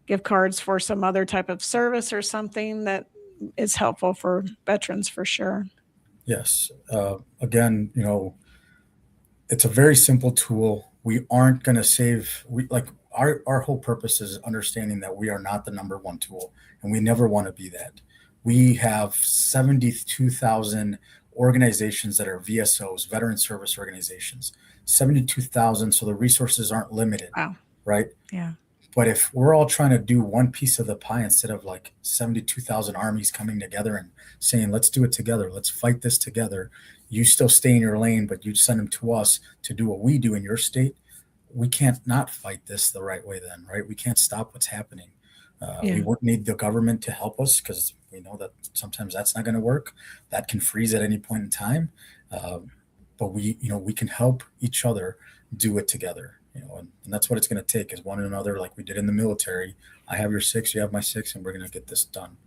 gift cards for some other type of service or something that is helpful for veterans for sure. Yes. Again, it's a very simple tool. We aren't going to save. We like our whole purpose is understanding that we are not the number one tool, and we never want to be that. We have 72,000 organizations that are VSOs, veteran service organizations. 72,000, so the resources aren't limited, Wow. right? Yeah. But if we're all trying to do one piece of the pie instead of like 72,000 armies coming together and saying, let's do it together, let's fight this together, you still stay in your lane, but you send them to us to do what we do in your state, we can't not fight this the right way then, right? We can't stop what's happening. We won't need the government to help us because we know that sometimes that's not going to work. That can freeze at any point in time. But we can help each other do it together. And that's what it's going to take is one another, like we did in the military. I have your six, you have my six, and we're going to get this done.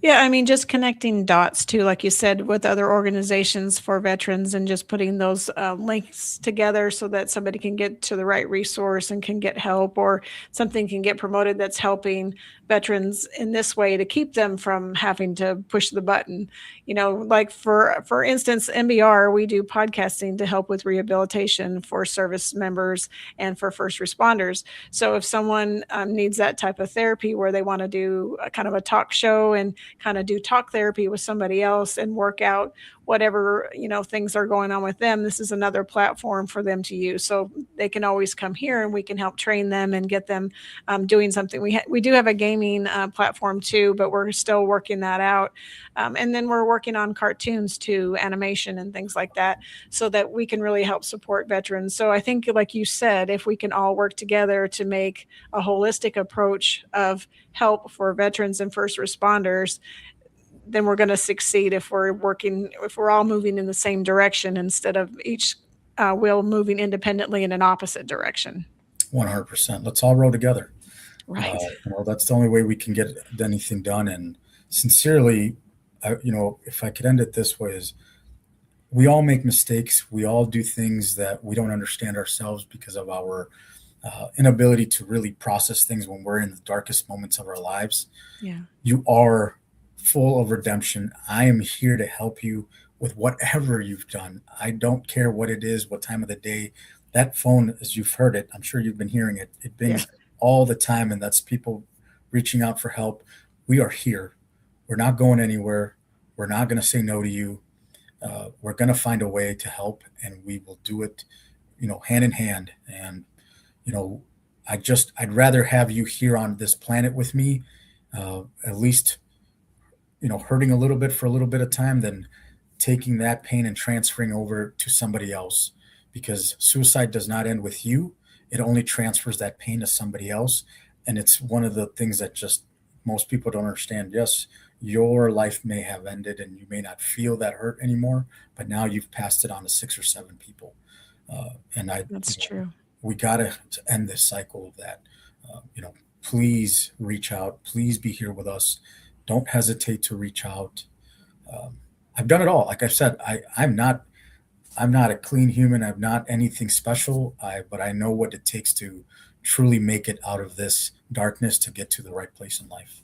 Yeah, I mean, just connecting dots too, like you said, with other organizations for veterans and just putting those links together so that somebody can get to the right resource and can get help or something can get promoted that's helping veterans in this way to keep them from having to push the button. Like for instance, MBR, we do podcasting to help with rehabilitation for service members and for first responders. So if someone needs that type of therapy where they want to do a kind of a talk show and kind of do talk therapy with somebody else and work out whatever things are going on with them, this is another platform for them to use. So they can always come here and we can help train them and get them doing something. We do have a gaming platform too, but we're still working that out. And then we're working on cartoons too, animation and things like that, so that we can really help support veterans. So I think, like you said, if we can all work together to make a holistic approach of help for veterans and first responders, then we're going to succeed if we're all moving in the same direction instead of each wheel moving independently in an opposite direction. 100%. Let's all row together. Right. That's the only way we can get anything done. And sincerely, if I could end it this way, is we all make mistakes. We all do things that we don't understand ourselves because of our inability to really process things when we're in the darkest moments of our lives. Yeah. You are full of redemption. I am here to help you with whatever you've done. I don't care what it is, what time of the day. That phone, as you've heard it, I'm sure you've been hearing it. It bings all the time, and that's people reaching out for help. We are here. We're not going anywhere. We're not going to say no to you. We're going to find a way to help, and we will do it, hand in hand. And, I'd rather have you here on this planet with me, at least, hurting a little bit for a little bit of time than taking that pain and transferring over to somebody else, because suicide does not end with you. It only transfers that pain to somebody else. And it's one of the things that just most people don't understand. Yes, your life may have ended and you may not feel that hurt anymore, but now you've passed it on to 6 or 7 people. That's true. We got to end this cycle of that. Please reach out. Please be here with us. Don't hesitate to reach out. I've done it all. Like I said, I'm not a clean human. I'm not anything special. But I know what it takes to truly make it out of this darkness to get to the right place in life.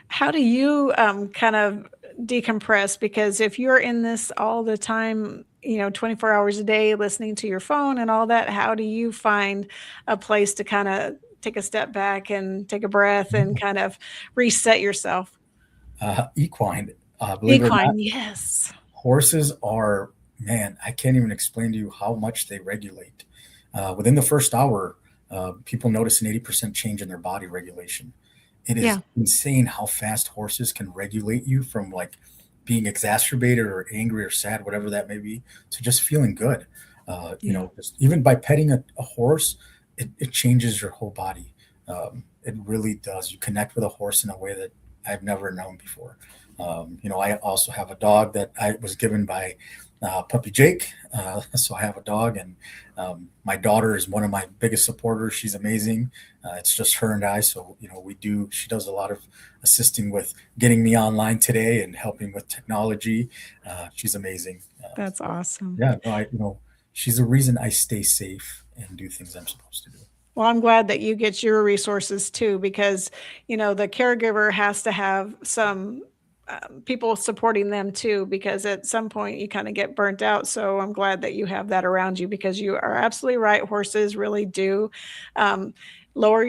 How do you kind of decompress? Because if you're in this all the time, 24 hours a day, listening to your phone and all that, how do you find a place to kind of take a step back and take a breath and kind of reset yourself? Equine. Believe it or not, yes. Horses are, man, I can't even explain to you how much they regulate. Within the first hour, people notice an 80% change in their body regulation. It is insane how fast horses can regulate you from like being exacerbated or angry or sad, whatever that may be, to just feeling good. Just even by petting a horse, it changes your whole body. It really does. You connect with a horse in a way that I've never known before. I also have a dog that I was given by puppy Jake. So I have a dog, and my daughter is one of my biggest supporters. She's amazing. It's just her and I. So, she does a lot of assisting with getting me online today and helping with technology. She's amazing. That's awesome. Yeah, she's the reason I stay safe and do things I'm supposed to do. Well, I'm glad that you get your resources too, because, the caregiver has to have some people supporting them too, because at some point you kind of get burnt out. So I'm glad that you have that around you, because you are absolutely right. Horses really do lower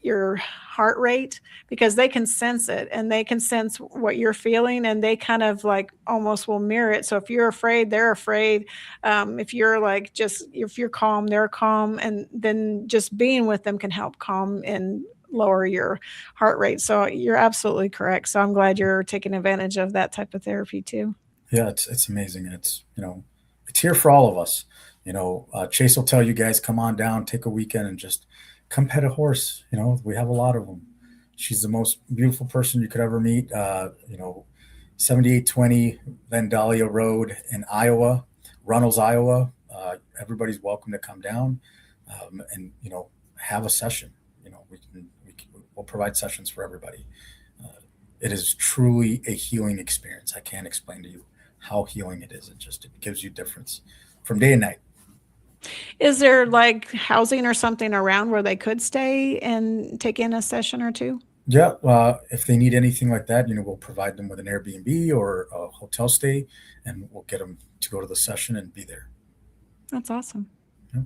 your heart rate, because they can sense it, and they can sense what you're feeling, and they kind of like almost will mirror it. So if you're afraid, they're afraid. If you're if you're calm, they're calm. And then just being with them can help calm and lower your heart rate. So you're absolutely correct. So I'm glad you're taking advantage of that type of therapy too. Yeah, it's amazing. It's, it's here for all of us. Chase will tell you guys, come on down, take a weekend and just come pet a horse. We have a lot of them. She's the most beautiful person you could ever meet. 7820 Vandalia Road in Iowa, Runnels, Iowa. Everybody's welcome to come down and have a session. We'll provide sessions for everybody. It is truly a healing experience. I can't explain to you how healing it is. It gives you difference from day and night. Is there like housing or something around where they could stay and take in a session or two? Yeah. If they need anything like that, we'll provide them with an Airbnb or a hotel stay, and we'll get them to go to the session and be there. That's awesome. Yeah.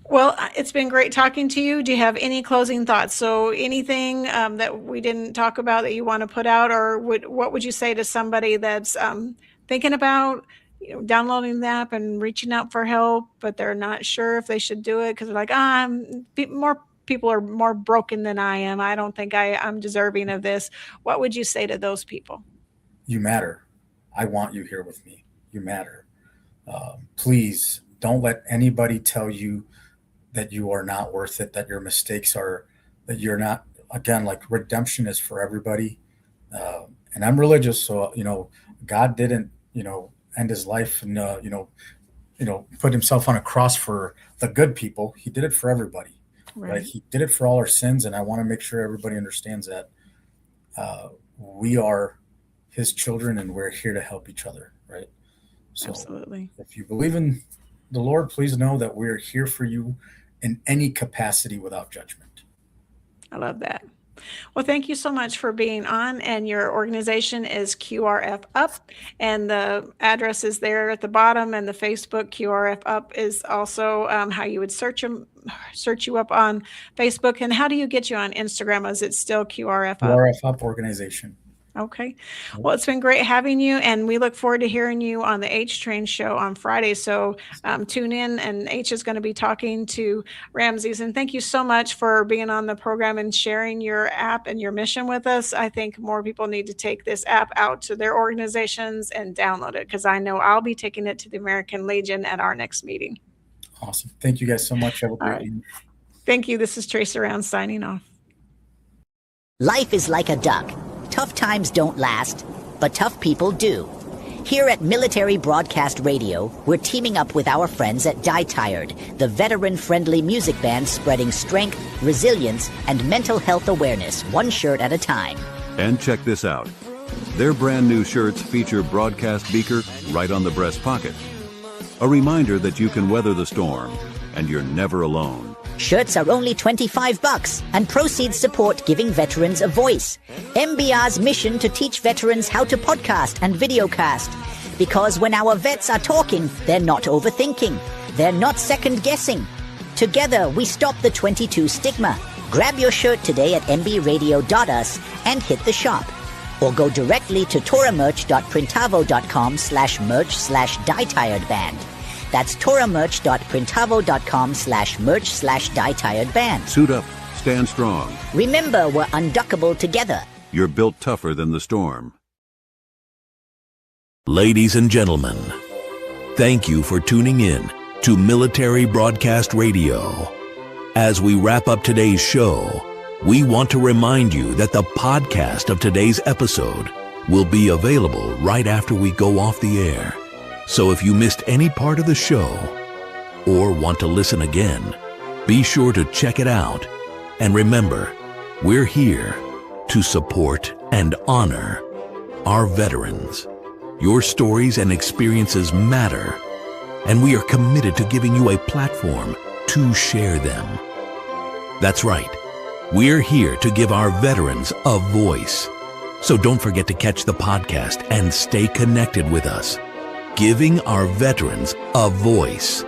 Well, it's been great talking to you. Do you have any closing thoughts? So anything that we didn't talk about that you want to put out, or what would you say to somebody that's thinking about downloading the app and reaching out for help, but they're not sure if they should do it because they're like, more people are more broken than I am. I don't think I'm deserving of this. What would you say to those people? You matter. I want you here with me. You matter. Please don't let anybody tell you that you are not worth it, that your mistakes are, that you're not. Again, like, redemption is for everybody. And I'm religious, so, God didn't, end his life and, put himself on a cross for the good people. He did it for everybody. Right? He did it for all our sins. And I want to make sure everybody understands that we are his children and we're here to help each other. Right. So absolutely. If you believe in the Lord, please know that we're here for you in any capacity without judgment. I love that. Well, thank you so much for being on, and your organization is QRF Up, and the address is there at the bottom, and the Facebook QRF Up is also how you would search you up on Facebook. And how do you get you on Instagram? Is it still QRF Up? QRF Up organization. Okay. Well, it's been great having you, and we look forward to hearing you on the H Train show on Friday. So tune in, and H is going to be talking to Rameses. And thank you so much for being on the program and sharing your app and your mission with us. I think more people need to take this app out to their organizations and download it, because I know I'll be taking it to the American Legion at our next meeting. Awesome. Thank you guys so much. Have a great evening. Thank you. This is Tracy Round signing off. Life is like a duck. Tough times don't last, but tough people do. Here at Military Broadcast Radio, we're teaming up with our friends at Die Tired, the veteran-friendly music band spreading strength, resilience, and mental health awareness, one shirt at a time. And check this out. Their brand new shirts feature broadcast beaker right on the breast pocket. A reminder that you can weather the storm, and you're never alone. Shirts are only $25, and proceeds support giving veterans a voice. MBR's mission to teach veterans how to podcast and videocast. Because when our vets are talking, they're not overthinking. They're not second-guessing. Together, we stop the 22 stigma. Grab your shirt today at mbradio.us and hit the shop. Or go directly to toramerch.printavo.com/merch/dietiredband. That's toramerch.printavo.com/merch/dietiredband. Suit up, stand strong. Remember, we're unduckable together. You're built tougher than the storm. Ladies and gentlemen, thank you for tuning in to Military Broadcast Radio. As we wrap up today's show, we want to remind you that the podcast of today's episode will be available right after we go off the air. So if you missed any part of the show or want to listen again, be sure to check it out. And remember, we're here to support and honor our veterans. Your stories and experiences matter, and we are committed to giving you a platform to share them. That's right. We're here to give our veterans a voice. So don't forget to catch the podcast and stay connected with us. Giving our veterans a voice.